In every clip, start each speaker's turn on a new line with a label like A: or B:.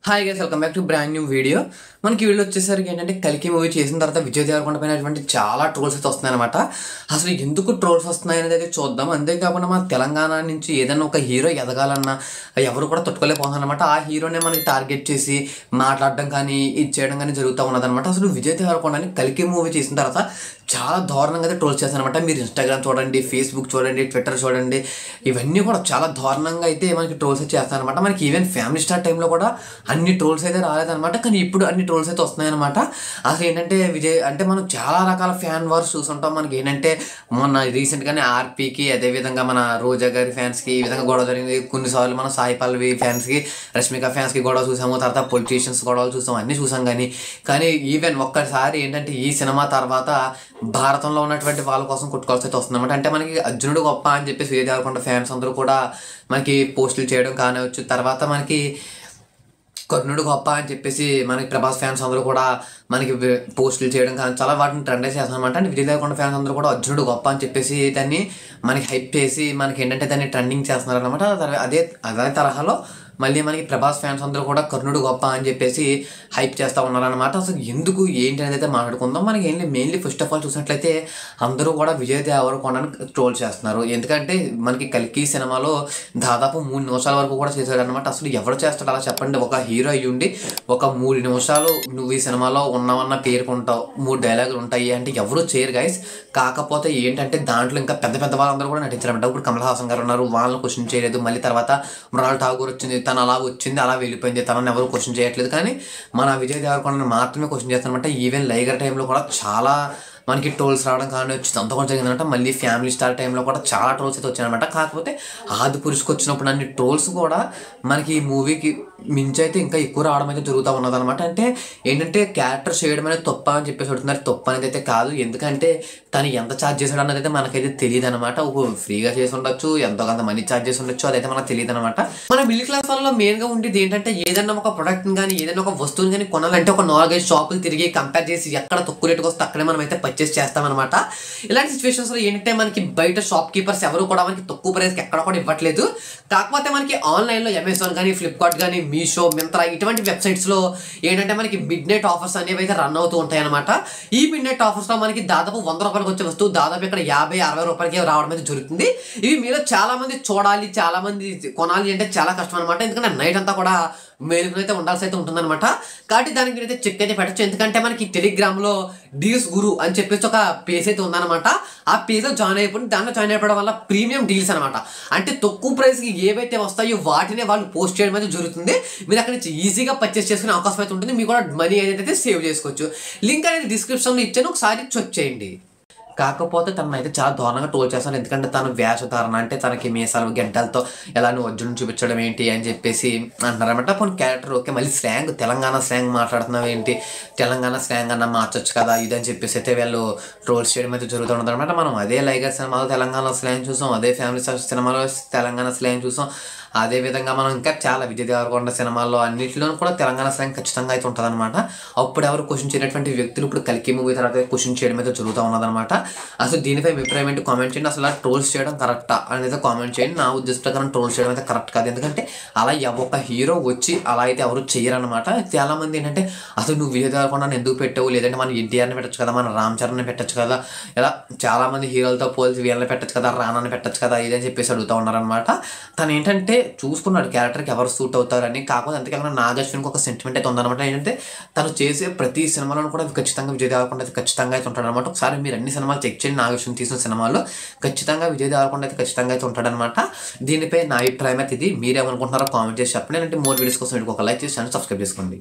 A: Hi guys, welcome back to brand new video. మనకి video వచ్చేసరికి ఏంటంటే కల్కి మూవీ చేసిన తర్వాత విజయ్ దేవరకొండ పైన చాలా ట్రోల్స్ అయితే వస్తున్నాయి అనమాట. అసలు ఎందుకు ట్రోల్స్ వస్తున్నాయి అనేది అయితే చూద్దాం. అంతేకాకుండా మన తెలంగాణ నుంచి ఏదైనా ఒక హీరో ఎదగాలన్నా ఎవరు కూడా తట్టుకోలేకపోతున్నారు అనమాట. ఆ హీరోనే మనకి టార్గెట్ చేసి మాట్లాడడం కానీ ఇది చేయడం కానీ జరుగుతూ ఉన్నదనమాట. అసలు విజయ్ దేవరకొండని కల్కి మూవీ చేసిన తర్వాత చాలా దారుణంగా అయితే ట్రోల్స్ చేస్తారనమాట. మీరు ఇన్స్టాగ్రామ్ చూడండి, ఫేస్బుక్ చూడండి, ట్విట్టర్ చూడండి, ఇవన్నీ కూడా చాలా దారుణంగా అయితే మనకి ట్రోల్స్ అయితే చేస్తారనమాట. మనకి ఈవెన్ ఫ్యామిలీ స్టార్ టైంలో కూడా అన్ని ట్రోల్స్ అయితే రాలేదనమాట, కానీ ఇప్పుడు అన్ని ట్రోల్స్ అయితే వస్తున్నాయి అనమాట. అసలు ఏంటంటే విజయ్ అంటే మనం చాలా రకాల ఫ్యాన్ వార్స్ చూసుంటాం. మనకి ఏంటంటే మొన్న రీసెంట్గానే ఆర్పీకి, అదేవిధంగా మన రోజా గారి ఫ్యాన్స్కి ఈ విధంగా గొడవ జరిగింది. కొన్నిసార్లు మన సాయి పల్లవి ఫ్యాన్స్కి, రష్మిక ఫ్యాన్స్కి గొడవ చూసాము, తర్వాత పొలిటీషియన్స్ గొడవలు చూసాము, అన్నీ చూసాం. కానీ ఈవెన్ ఒక్కసారి ఏంటంటే ఈ సినిమా తర్వాత భారతంలో ఉన్నటువంటి వాళ్ళ కోసం కొట్టుకోవాల్సి అయితే వస్తుందన్నమాట. అంటే మనకి అర్జునుడు గొప్ప అని చెప్పేసి విజయ్ దేవరకొండ ఫ్యాన్స్ అందరూ కూడా మనకి పోస్టులు చేయడం కానివచ్చు, తర్వాత మనకి కర్ణుడు గొప్ప అని చెప్పేసి మనకి ప్రభాస్ ఫ్యాన్స్ అందరూ కూడా మనకి పోస్టులు చేయడం కానీ చాలా వాటిని ట్రెండ్ చేస్తారనమాట. అంటే విజయ్ దేవరకొండ ఫ్యాన్స్ అందరూ కూడా అర్జునుడు గొప్ప అని చెప్పేసి దాన్ని మనకి హైప్ చేసి మనకి ఏంటంటే దాన్ని ట్రెండింగ్ చేస్తున్నారు అనమాట. అదే తరహాలో మళ్ళీ మనకి ప్రభాస్ ఫ్యాన్స్ అందరూ కూడా కర్ణుడు గొప్ప అని చెప్పేసి హైప్ చేస్తూ ఉన్నారనమాట. అసలు ఎందుకు ఏంటి అనేది అయితే మాట్లాడుకుందాం. మనకి ఏంటి మెయిన్లీ ఫస్ట్ ఆఫ్ ఆల్ చూసినట్లయితే అందరూ కూడా విజయ్ దేవరకొండని ట్రోల్ చేస్తున్నారు. ఎందుకంటే మనకి కల్కి సినిమాలో దాదాపు 3 నిమిషాల వరకు కూడా చేశాడు అనమాట. అసలు ఎవరు చేస్తాడు అలా చెప్పండి? ఒక హీరో అయ్యి ఉండి ఒక 3 నిమిషాలు నువ్వు ఈ సినిమాలో ఉన్నావన్న పేర్కొంటావు, 3 డైలాగులు ఉంటాయి అంటే ఎవరు చేయరు గైస్. కాకపోతే ఏంటంటే దాంట్లో ఇంకా పెద్ద పెద్ద వాళ్ళందరూ కూడా నటించారన్నమాట. ఇప్పుడు కమల్ హాసన్ గారు ఉన్నారు, వాళ్ళని క్వశ్చన్ చేయలేదు. మళ్ళీ తర్వాత మృణాల్ ఠాగూర్ వచ్చింది, తను అలా వచ్చింది అలా వెళ్ళిపోయింది, తనని ఎవరు క్వశ్చన్ చేయట్లేదు. కానీ మన విజయ్ దేవరకొండని మాత్రమే క్వశ్చన్ చేస్తారనమాట. ఈవెన్ లైగర్ టైంలో కూడా చాలా మనకి ట్రోల్స్ రావడం కానీ వచ్చి అంత కొంచెం జరిగిందనమాట. మళ్ళీ ఫ్యామిలీ స్టార్ టైంలో కూడా చాలా ట్రోల్స్ అయితే వచ్చాయన్నమాట. కాకపోతే ఆది పురుషుకు వచ్చినప్పుడు అన్ని ట్రోల్స్ కూడా మనకి ఈ మూవీకి మించి అయితే ఇంకా ఎక్కువ రావడం అయితే జరుగుతూ ఉన్నదనమాట. అంటే ఏంటంటే క్యారెక్టర్ చేయడం అనేది తప్ప అని చెప్పేసి అడుగుతున్నారు. తప్ప అనేది అయితే కాదు, ఎందుకంటే తను ఎంత ఛార్జ్ చేశాడు అన్నది అయితే మనకైతే తెలియదు అనమాట. ఫ్రీగా చేసి ఉండొచ్చు, ఎంతో కొంత మనీ ఛార్జ్ చేసి ఉండొచ్చు, అదైతే మనకు తెలియదు అనమాట. మన మిడిల్ క్లాస్ వాళ్ళలో మెయిన్గా ఉండేది ఏంటంటే ఏదైనా ఒక ప్రొడక్ట్ని కానీ ఏదైనా ఒక వస్తువుని కానీ కొనాలంటే ఒక 4-5 షాపులు తిరిగి కంపేర్ చేసి ఎక్కడ తక్కువ రేటుకి వస్తే అక్కడే మనం అయితే పర్చేస్ చేస్తామన్నమాట. ఇలాంటి సిచ్యువేషన్స్లో ఏంటంటే మనకి బయట షాప్ కీపర్స్ ఎవరు కూడా మనకి తక్కువ ప్రైస్కి ఎక్కడ కూడా ఇవ్వట్లేదు. కాకపోతే మనకి ఆన్లైన్లో అమెజాన్ కానీ, ఫ్లిప్కార్ట్ కానీ, మీషో, మింత్రా ఇటువంటి వెబ్సైట్స్లో ఏంటంటే మనకి మిడ్ నైట్ ఆఫర్స్ అనేవి అయితే రన్ అవుతూ ఉంటాయి అనమాట. ఈ మిడ్ నైట్ ఆఫర్స్లో మనకి దాదాపు 100 రూపాయలకి వచ్చే వస్తువు దాదాపు ఇక్కడ 50-60 రూపాయలకి రావడం అయితే జరుగుతుంది. ఇవి మీలో చాలా మంది చూడాలి, చాలా మంది కొనాలి అంటే చాలా కష్టం అనమాట. ఎందుకంటే నైట్ అంతా కూడా మేలుకుని అయితే ఉండాల్సి అయితే ఉంటుందన్నమాట. కాబట్టి దానికి అయితే చెక్ అయితే పెట్టచ్చు. ఎందుకంటే మనకి టెలిగ్రామ్లో డీల్స్ గురు అని చెప్పేసి ఒక పేజ్ అయితే ఉందన్నమాట. ఆ పేజ్లో జాయిన్ అయిపోయి దాంట్లో జాయిన్ అయిపోవడం వల్ల ప్రీమియం డీల్స్ అనమాట. అంటే తక్కువ ప్రైస్కి ఏవైతే వస్తాయో వాటినే వాళ్ళు పోస్ట్ చేయడం అయితే జరుగుతుంది. మీరు అక్కడి నుంచి ఈజీగా పర్చేస్ చేసుకునే అవకాశం అయితే ఉంటుంది. మీకు కూడా మనీ అయితే సేవ్ చేసుకోవచ్చు. లింక్ అనేది డిస్క్రిప్షన్లో ఇచ్చాను, ఒకసారి చెక్ చేయండి. కాకపోతే తనను అయితే చాలా దారుణంగా ట్రోల్ చేస్తాను. ఎందుకంటే తను వేషధారణ అంటే తనకి మీసాలు గడ్డలతో ఎలా నువ్వు అర్జున్ చూపించడం ఏంటి అని చెప్పేసి అంటున్నారన్నమాట. కొన్ని క్యారెక్టర్ ఓకే, మళ్ళీ స్లాంగ్ తెలంగాణ స్లాంగ్ మాట్లాడుతున్నావు ఏంటి, తెలంగాణ స్లాంగ్ అన్న మార్చొచ్చు కదా ఇదని చెప్పేసి అయితే వీళ్ళు ట్రోల్స్ చేయడం అయితే జరుగుతుంది అనమాట. మనం అదే లైగర్ సినిమాలో తెలంగాణ స్లాంగ్ చూసాం, అదే ఫ్యామిలీ స్టార్ సినిమాలో తెలంగాణ స్లాంగ్ చూసాం. అదేవిధంగా మనం ఇంకా చాలా విజయ్ దేవరకొండ సినిమాల్లో అన్నింటిలోనూ కూడా తెలంగాణ స్లాంగ్ ఖచ్చితంగా అయితే ఉంటుంది అనమాట. అప్పుడు ఎవరు క్వశ్చన్ చేయనటువంటి వ్యక్తులు ఇప్పుడు కల్కి మూవీ తర్వాత క్వశ్చన్ చేయడం అయితే జరుగుతూ ఉన్నదనమాట. అసలు దీనిపై మీ అభిప్రాయం ఏంటి కామెంట్ చేయండి. అసలు ట్రోల్స్ చేయడం కరెక్టా అనేది కామెంట్ చేయండి. నా ఉద్దేశం ప్రకారం ట్రోల్స్ చేయడం అయితే కరెక్ట్ కాదు. ఎందుకంటే అలా ఒక హీరో వచ్చి అలా అయితే ఎవరు చేయరనమాట. చాలామంది ఏంటంటే అసలు నువ్వు విజయ్ దేవరకొండని ఎందుకు పెట్టావు, లేదంటే మన ఎన్టీఆర్ని పెట్టచ్చు కదా, మన రామ్ చరణ్ని పెట్టచ్చు కదా, ఇలా చాలామంది హీరోలతో పోల్చి వీళ్ళని పెట్టచ్చు కదా, రానాని పెట్టచ్చు కదా ఇదని చెప్పేసి అడుగుతూ ఉన్నారనమాట. తను ఏంటంటే చూసుకున్నాడు క్యారెక్టర్కి ఎవరు సూట్ అవుతారని. కాకపోతే అంతేకాకుండా నాగశ్విన్కి ఒక సెంటిమెంట్ అయితే ఉందన్నమాట. ఏంటంటే తను చేసే ప్రతి సినిమాలో కూడా ఖచ్చితంగా విజయ్ దేవరకొండ అయితే ఖచ్చితంగా అయితే ఉంటాడు అనమాట. ఒకసారి మీరు అన్ని సినిమాలు చెక్ చేయండి, నాగశ్విన్ తీసిన సినిమాల్లో ఖచ్చితంగా విజయ్ దేవరకొండ అయితే ఖచ్చితంగా అయితే ఉంటాడనమాట. దీనిపై నా అభిప్రాయం అయితే ఇది. మీరేమనుకుంటున్నారో కామెంట్ చేసి చెప్పండి. అంటే మోర్ వీడియోస్ కోసం ఒక లైక్ చేసి ఛానల్ సబ్స్క్రైబ్ చేసుకోండి.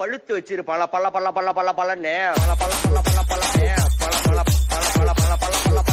B: பழுத்து வச்சிரு பல பல பல பல பல பலன்னு பல பல பல பல பலன்னு பல பல பல பல பல பல பல